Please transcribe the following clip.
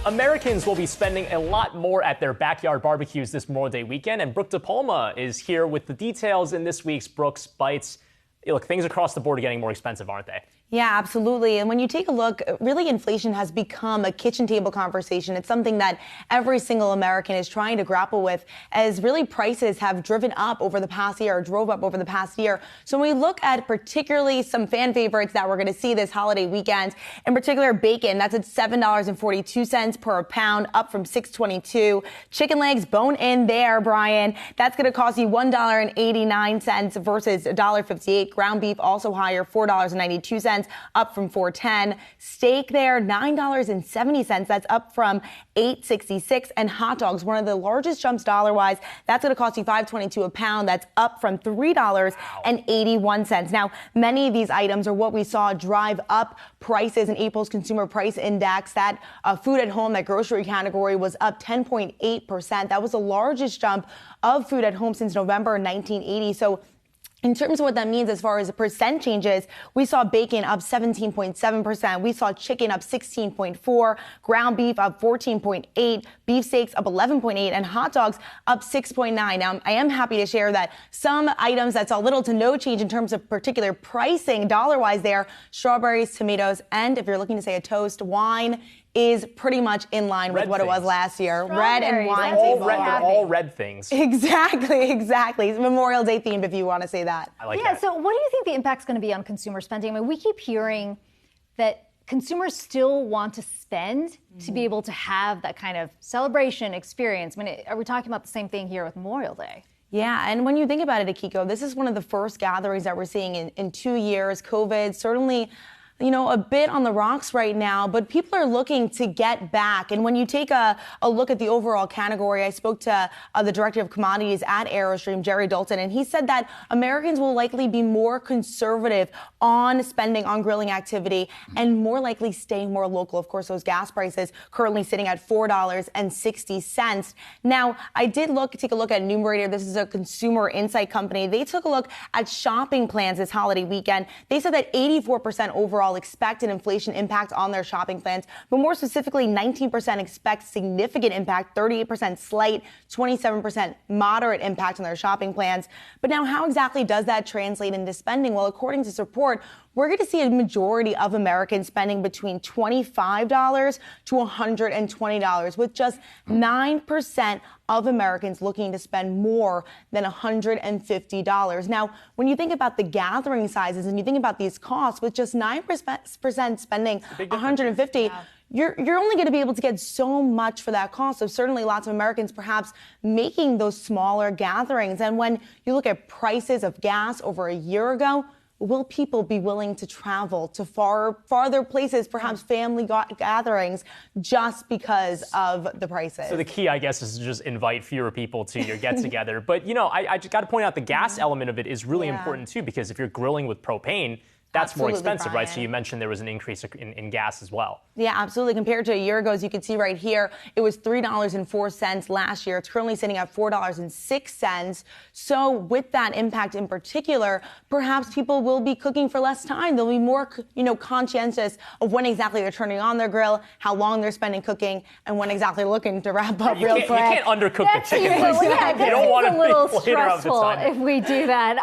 Americans will be spending a lot more at their backyard barbecues this Memorial Day weekend, and Brooke DiPalma is here with the details in this week's Brooke's Bites. Look, things across the board are getting more expensive, aren't they? Yeah, absolutely. And when you take a look, really inflation has become a kitchen table conversation. It's something that every single American is trying to grapple with as really prices have driven up over the past year, or drove up over the past year. So when we look at particularly some fan favorites that we're going to see this holiday weekend, in particular bacon, that's at $7.42 per pound, up from $6.22. Chicken legs, bone in there, Brian. That's going to cost you $1.89 versus $1.58. Ground beef also higher, $4.92. Up from $4.10. Steak there, $9.70. That's up from $8.66. And hot dogs, one of the largest jumps dollar-wise, that's going to cost you $5.22 a pound. That's up from $3.81. Now, many of these items are what we saw drive up prices in April's Consumer Price Index. That food at home, that grocery category, was up 10.8%. That was the largest jump of food at home since November 1980. So in terms of what that means as far as the percent changes, we saw bacon up 17.7%. We saw chicken up 16.4%, ground beef up 14.8%, beef steaks up 11.8%, and hot dogs up 6.9%. Now, I am happy to share that some items that saw little to no change in terms of particular pricing dollar-wise there, strawberries, tomatoes, and if you're looking to say a toast, wine is pretty much in line with what it was last year. Red and wine. They're all red things. Exactly. It's Memorial Day themed, if you want to say that. I like that. So what do you think the impact's going to be on consumer spending? I mean, we keep hearing that consumers still want to spend to be able to have that kind of celebration experience. I mean, are we talking about the same thing here with Memorial Day? Yeah, and when you think about it, Akiko, this is one of the first gatherings that we're seeing in 2 years. COVID certainly, a bit on the rocks right now, but people are looking to get back. And when you take a look at the overall category, I spoke to the director of commodities at Airstream, Jerry Dalton, and he said that Americans will likely be more conservative on spending on grilling activity and more likely staying more local. Of course, those gas prices currently sitting at $4.60. Now, I did take a look at Numerator. This is a consumer insight company. They took a look at shopping plans this holiday weekend. They said that 84% overall expect an inflation impact on their shopping plans, but more specifically, 19% expect significant impact, 38% slight, 27% moderate impact on their shopping plans. But now, how exactly does that translate into spending? Well, according to this report, we're going to see a majority of Americans spending between $25 to $120, with just 9% of Americans looking to spend more than $150. Now, when you think about the gathering sizes and you think about these costs, with just 9% spending $150, you're only going to be able to get so much for that cost. So certainly lots of Americans perhaps making those smaller gatherings. And when you look at prices of gas over a year ago, will people be willing to travel to farther places, perhaps family gatherings, just because of the prices? So the key, I guess, is to just invite fewer people to your get-together. But, I just got to point out the gas element of it is really important, too, because if you're grilling with propane, that's more expensive, Brian. right? So you mentioned there was an increase in gas as well. Yeah, absolutely. Compared to a year ago, as you can see right here, it was $3.04 last year. It's currently sitting at $4.06. So with that impact in particular, perhaps people will be cooking for less time. They'll be more, conscientious of when exactly they're turning on their grill, how long they're spending cooking, and when exactly they're looking to wrap up real quick. You can't undercook the chicken. Yeah, you don't want to a little make later of the stressful time. if we do that.